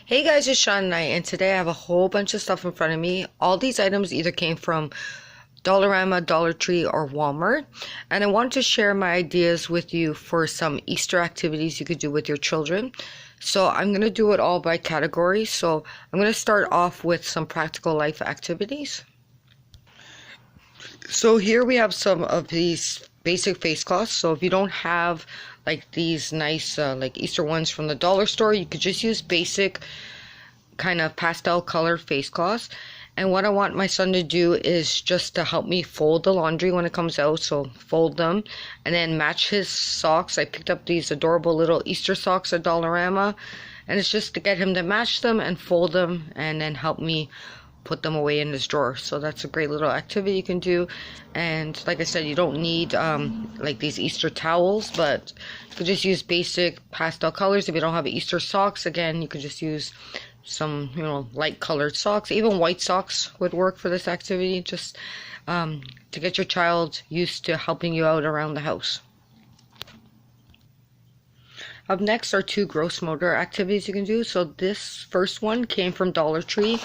Hey guys, it's Sean Knight, and today I have a whole bunch of stuff in front of me. All these items either came from Dollarama, Dollar Tree, or Walmart, and I wanted to share my ideas with you for some Easter activities you could do with your children. So I'm going to do it all by category. So I'm going to start off with some practical life activities. So here we have some of these basic face cloths. So if you don't have like these nice like Easter ones from the dollar store, you could just use basic kind of pastel colored face cloths. And what I want my son to do is just to help me fold the laundry when it comes out. So fold them and then match his socks. I picked up these adorable little Easter socks at Dollarama, and it's just to get him to match them and fold them and then help me put them away in his drawer. So that's a great little activity you can do. And like I said, you don't need like these Easter towels, but you could just use basic pastel colors. If you don't have Easter socks, again, you could just use some light colored socks. Even white socks would work for this activity, just to get your child used to helping you out around the house. Up next are two gross motor activities you can do. So this first one came from Dollar Tree.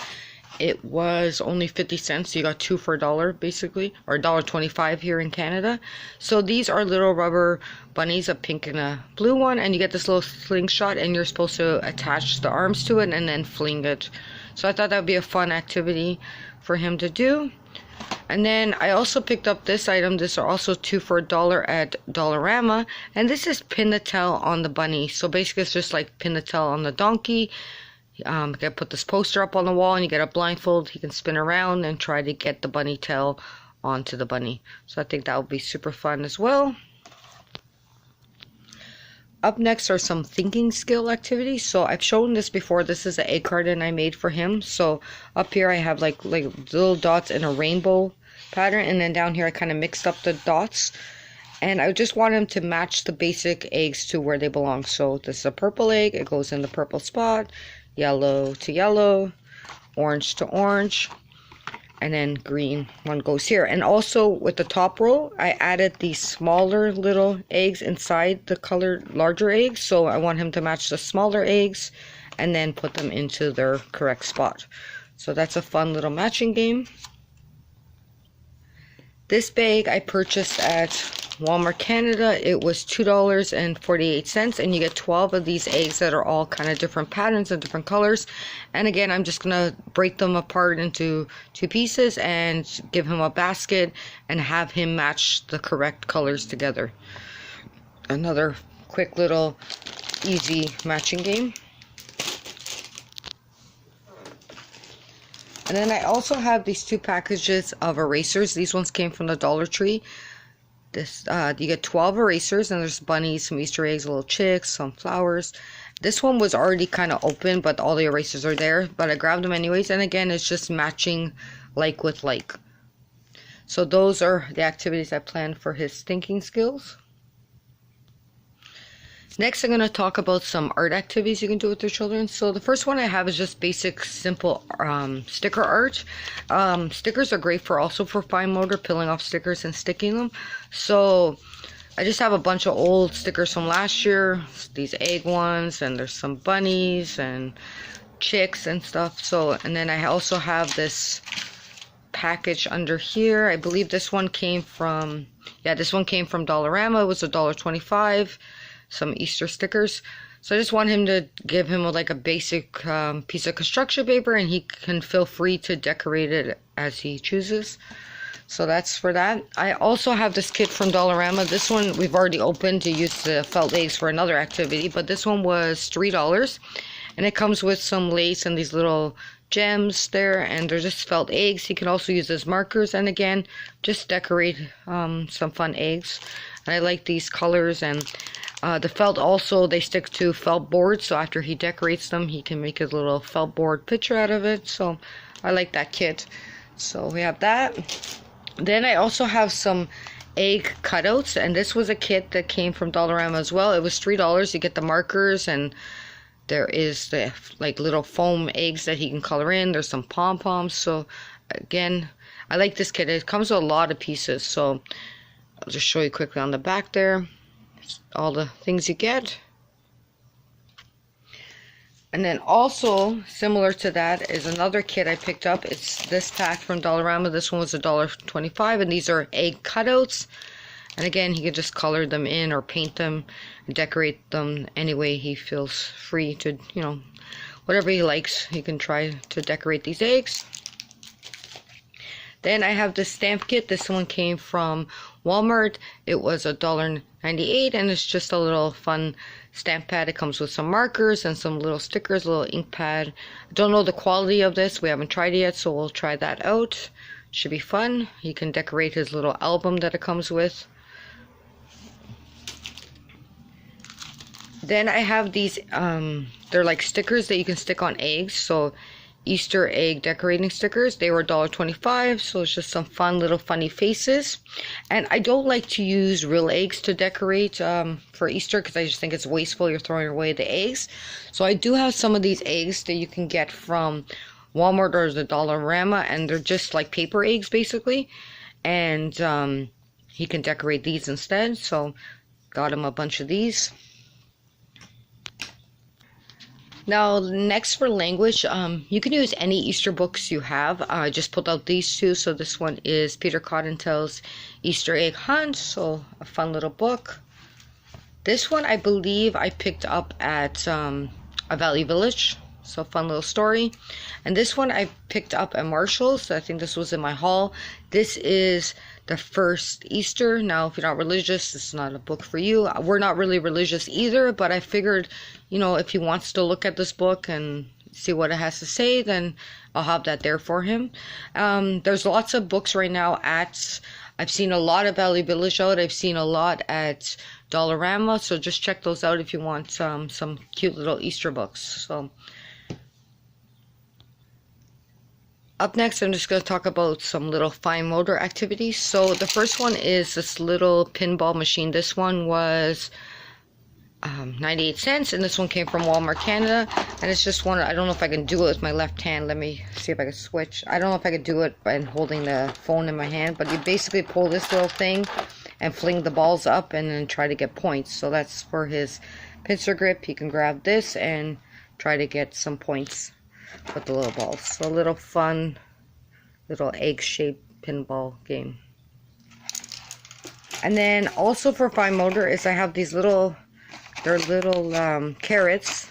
It was only 50 cents. You got two for $1 basically, or $1.25 here in Canada. So these are little rubber bunnies, a pink and a blue one, and you get this little slingshot, and you're supposed to attach the arms to it and then fling it. So I thought that would be a fun activity for him to do. And then I also picked up this item. This are also two for $1 at Dollarama, and this is pin the tail on the bunny. So basically it's just like pin the tail on the donkey. You can put this poster up on the wall and you get a blindfold. He can spin around and try to get the bunny tail onto the bunny. So I think that would be super fun as well. Up next are some thinking skill activities. So I've shown this before. This is an egg carton I made for him. So up here I have like little dots in a rainbow pattern, and then down here I kind of mixed up the dots. And I just want him to match the basic eggs to where they belong. So this is a purple egg. It goes in the purple spot. Yellow to yellow, orange to orange, and then green one goes here. And also with the top row, I added these smaller little eggs inside the colored larger eggs. So I want him to match the smaller eggs and then put them into their correct spot. So that's a fun little matching game. This bag I purchased at Walmart Canada. It was $2.48, and you get 12 of these eggs that are all kind of different patterns and different colors. And again, I'm just gonna break them apart into two pieces and give him a basket and have him match the correct colors together. Another quick little easy matching game. And then I also have these two packages of erasers. These ones came from the Dollar Tree. This you get 12 erasers, and there's bunnies, some Easter eggs, little chicks, some flowers. This one was already kind of open, but all the erasers are there. But I grabbed them anyways, and again, it's just matching like with like. So those are the activities I planned for his thinking skills. Next, I'm going to talk about some art activities you can do with your children. So the first one I have is just basic, simple sticker art. Stickers are great also for fine motor, peeling off stickers and sticking them. So I just have a bunch of old stickers from last year, these egg ones, and there's some bunnies and chicks and stuff. So, and then I also have this package under here. I believe this one came from, this one came from Dollarama. It was $1.25. Some Easter stickers. So I just want him to give him like a basic piece of construction paper, and he can feel free to decorate it as he chooses. So that's for that. I also have this kit from Dollarama. This one we've already opened to use the felt eggs for another activity, but this one was $3, and it comes with some lace and these little gems there, and they're just felt eggs. You can also use as markers, and again, just decorate some fun eggs. And I like these colors, and the felt also, they stick to felt boards, so after he decorates them, he can make a little felt board picture out of it. So I like that kit. So we have that. Then I also have some egg cutouts, and this was a kit that came from Dollarama as well. It was $3. You get the markers, and there is the like little foam eggs that he can color in. There's some pom-poms. So again, I like this kit. It comes with a lot of pieces, so I'll just show you quickly on the back there all the things you get. And then also similar to that is another kit I picked up. It's this pack from Dollarama. This one was $1.25, and these are egg cutouts. And again, he can just color them in or paint them, decorate them any way he feels free to, whatever he likes. He can try to decorate these eggs. Then I have this stamp kit. This one came from Walmart. It was $1.98, and it's just a little fun stamp pad. It comes with some markers and some little stickers, a little ink pad. I don't know the quality of this. We haven't tried it yet, so we'll try that out. Should be fun. He can decorate his little album that it comes with. Then I have these, they're like stickers that you can stick on eggs. So Easter egg decorating stickers. They were $1.25, so it's just some fun little funny faces. And I don't like to use real eggs to decorate for Easter because I just think it's wasteful. You're throwing away the eggs. So I do have some of these eggs that you can get from Walmart or the Dollarama, and they're just like paper eggs basically. And he can decorate these instead. So got him a bunch of these. Now, next for language, you can use any Easter books you have. I just pulled out these two. So this one is Peter Cottontail's Easter Egg Hunt. So a fun little book. This one, I believe I picked up at a Value Village. So fun little story. And this one I picked up at Marshall's. I think this was in my haul. This is the first Easter. Now, if you're not religious, this is not a book for you. We're not really religious either, but I figured, if he wants to look at this book and see what it has to say, then I'll have that there for him. There's lots of books right now I've seen a lot of Value Village out. I've seen a lot at Dollarama, so just check those out if you want some cute little Easter books. So up next, I'm just going to talk about some little fine motor activities. So the first one is this little pinball machine. This one was 98 cents, and this one came from Walmart Canada. And it's just one, I don't know if I can do it with my left hand. Let me see if I can switch. I don't know if I could do it by holding the phone in my hand, but you basically pull this little thing and fling the balls up and then try to get points. So that's for his pincer grip. He can grab this and try to get some points with the little balls. So a little fun little egg-shaped pinball game. And then also for fine motor is I have these little carrots,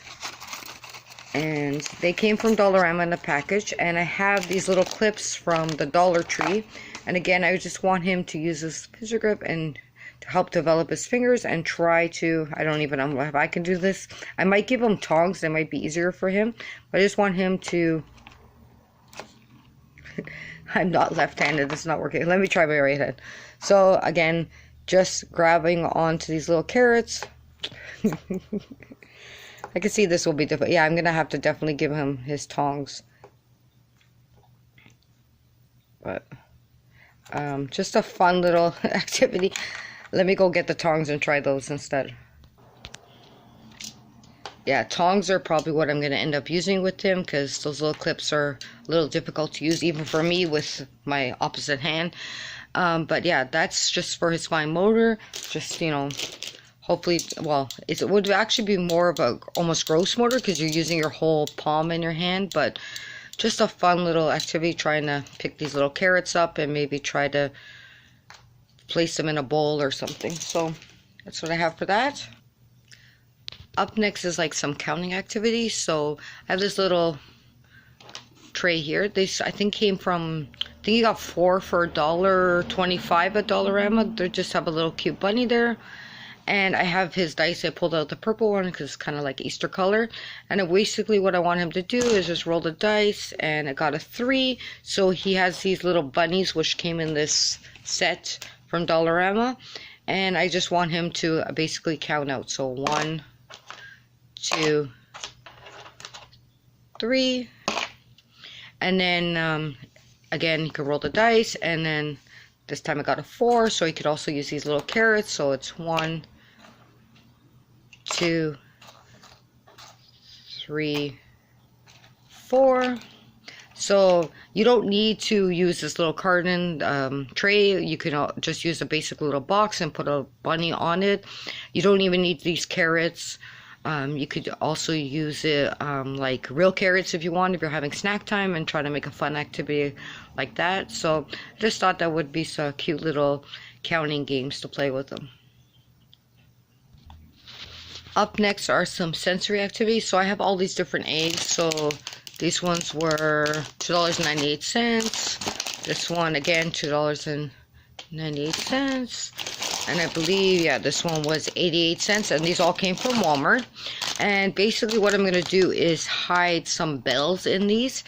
and they came from Dollarama in a package. And I have these little clips from the Dollar Tree, and again I just want him to use his pincer grip and to help develop his fingers and try to, I don't even know if I can do this. I might give him tongs, they might be easier for him, but I just want him to I'm not left-handed, it's not working. Let me try my right hand. So again, just grabbing onto these little carrots. I can see this will be difficult. Yeah, I'm gonna have to definitely give him his tongs, but just a fun little activity. Let me go get the tongs and try those instead. Yeah, tongs are probably what I'm going to end up using with him, because those little clips are a little difficult to use even for me with my opposite hand. But yeah, that's just for his fine motor. Just, hopefully, well, it would actually be more of a almost gross motor because you're using your whole palm in your hand. But just a fun little activity, trying to pick these little carrots up and maybe try to place them in a bowl or something. So that's what I have for that. Up next is like some counting activities. So I have this little tray here. This I think came from, I think you got 4 for $1.25 at Dollarama. They just have a little cute bunny there. And I have his dice. I pulled out the purple one because it's kind of like Easter color. And basically what I want him to do is just roll the dice, and I got a 3. So he has these little bunnies which came in this set from Dollarama, and I just want him to basically count out. So 1, 2, 3, and then again he could roll the dice, and then this time I got a 4, so he could also use these little carrots. So it's 1, 2, 3, 4. So you don't need to use this little carton tray. You can just use a basic little box and put a bunny on it. You don't even need these carrots. You could also use it like real carrots if you want, if you're having snack time and try to make a fun activity like that. So I just thought that would be some cute little counting games to play with them. Up next are some sensory activities. So I have all these different eggs. So these ones were $2.98. This one again, $2.98. And I believe, yeah, this one was 88 cents. And these all came from Walmart. And basically what I'm going to do is hide some bells in these.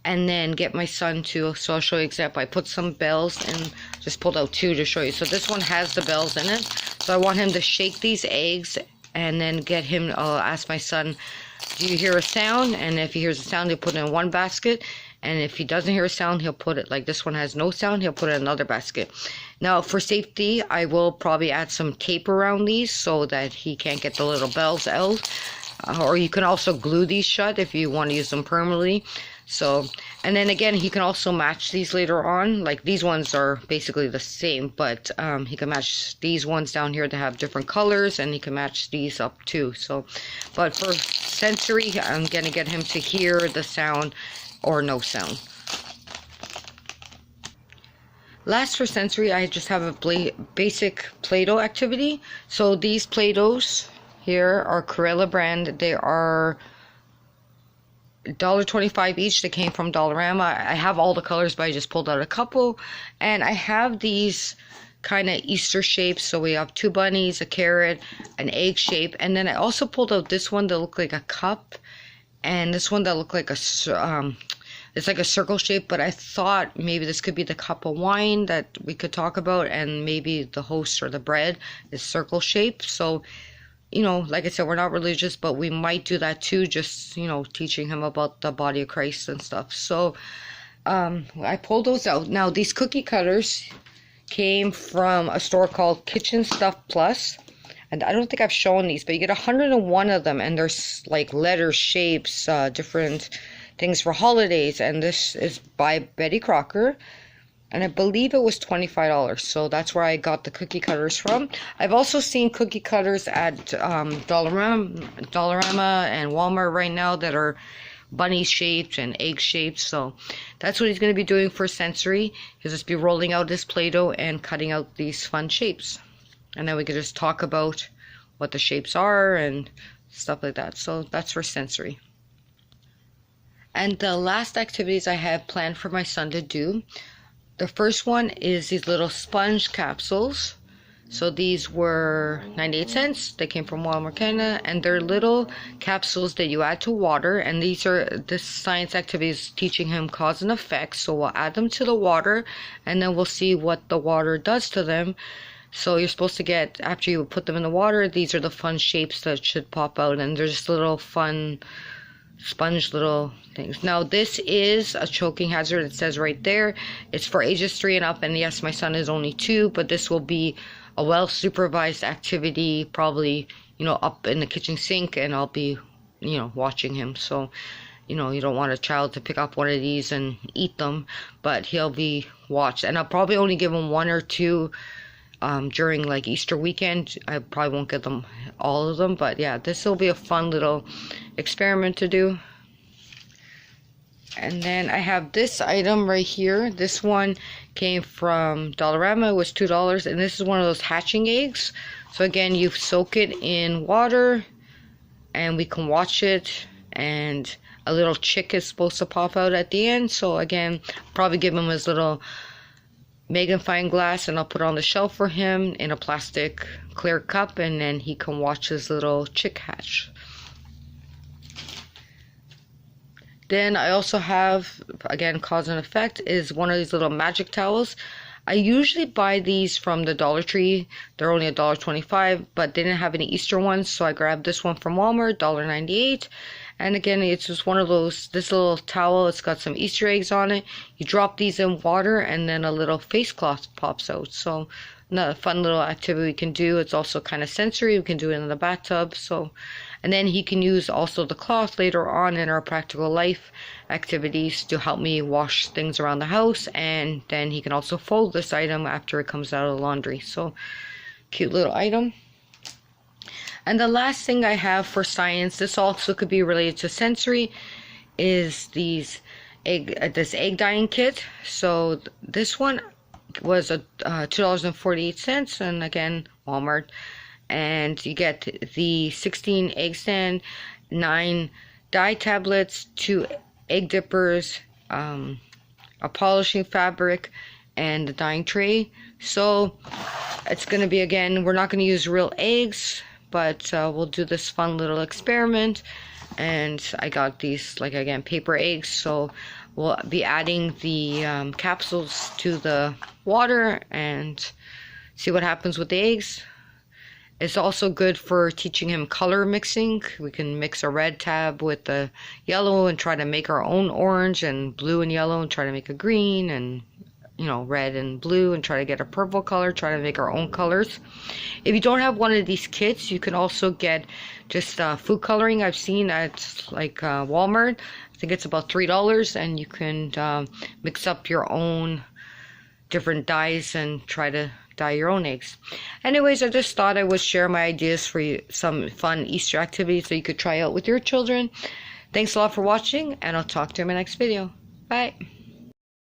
And then get my son to, so I'll show you example. I put some bells and just pulled out 2 to show you. So this one has the bells in it. So I want him to shake these eggs and then get him, I'll ask my son, do you hear a sound? And if he hears a sound, he'll put it in one basket. And if he doesn't hear a sound, he'll put it, like this one has no sound, he'll put it in another basket. Now, for safety, I will probably add some tape around these so that he can't get the little bells out. Or you can also glue these shut if you want to use them permanently. So, and then again, he can also match these later on. Like these ones are basically the same, but he can match these ones down here to have different colors, and he can match these up too. So, but for sensory, I'm going to get him to hear the sound or no sound. Last for sensory, I just have a basic Play-Doh activity. So these Play-Dohs here are Corella brand. They are $1.25 each. They came from Dollarama. I have all the colors, but I just pulled out a couple. And I have these kind of Easter shapes. So we have 2 bunnies, a carrot, an egg shape. And then I also pulled out this one that looked like a cup. And this one that looked like a, it's like a circle shape. But I thought maybe this could be the cup of wine that we could talk about. And maybe the host or the bread is circle shape. So, you know, like I said, we're not religious, but we might do that too, just, you know, teaching him about the body of Christ and stuff. So I pulled those out. Now, these cookie cutters came from a store called Kitchen Stuff Plus. And I don't think I've shown these, but you get 101 of them. And there's like letter shapes, different things for holidays. And this is by Betty Crocker. And I believe it was $25, so that's where I got the cookie cutters from. I've also seen cookie cutters at Dollarama and Walmart right now that are bunny shaped and egg shaped. So that's what he's going to be doing for sensory. He'll just be rolling out his Play-Doh and cutting out these fun shapes. And then we can just talk about what the shapes are and stuff like that. So that's for sensory. And the last activities I have planned for my son to do. The first one is these little sponge capsules. So these were 98 cents. They came from Walmart Canada, and they're little capsules that you add to water. And these are, this science activity is teaching him cause and effect. So we'll add them to the water, and then we'll see what the water does to them. So you're supposed to get, after you put them in the water, these are the fun shapes that should pop out, and they're just little fun sponge little things. Now this is a choking hazard. It says right there it's for ages 3 and up, and yes, my son is only 2, but this will be a well supervised activity, probably, you know, up in the kitchen sink, and I'll be, you know, watching him. So, you know, you don't want a child to pick up one of these and eat them, but he'll be watched. And I'll probably only give him 1 or 2 during like Easter weekend. I probably won't get them all of them, but yeah, this will be a fun little experiment to do. And then I have this item right here. This one came from Dollarama. It was $2, and this is one of those hatching eggs. So again, you soak it in water, and we can watch it, and a little chick is supposed to pop out at the end. So again, probably give him his little magnifying glass, and I'll put it on the shelf for him in a plastic clear cup, and then he can watch his little chick hatch. Then I also have, again, cause and effect, is one of these little magic towels. I usually buy these from the Dollar Tree. They're only $1.25, but they didn't have any Easter ones, so I grabbed this one from Walmart, $1.98. And again, it's just one of those, this little towel, it's got some Easter eggs on it. You drop these in water, and then a little face cloth pops out. So another fun little activity we can do. It's also kind of sensory. We can do it in the bathtub. So, and then he can use also the cloth later on in our practical life activities to help me wash things around the house. And then he can also fold this item after it comes out of the laundry. So cute little item. And the last thing I have for science, this also could be related to sensory, is this egg dyeing kit. So this one was $2.48, and again, Walmart. And you get the 16 egg stand, 9 dye tablets, 2 egg dippers, a polishing fabric, and the dyeing tray. So it's going to be, again, we're not going to use real eggs, but we'll do this fun little experiment. And I got these, like, again, paper eggs, so we'll be adding the capsules to the water and see what happens with the eggs. It's also good for teaching him color mixing. We can mix a red tab with the yellow and try to make our own orange, and blue and yellow and try to make a green, and red and blue and try to get a purple color, try to make our own colors. If you don't have one of these kits, you can also get just food coloring. I've seen at like Walmart. I think it's about $3, and you can mix up your own different dyes and try to dye your own eggs. Anyways, I just thought I would share my ideas for you, some fun Easter activities that you could try out with your children. Thanks a lot for watching, and I'll talk to you in my next video. Bye.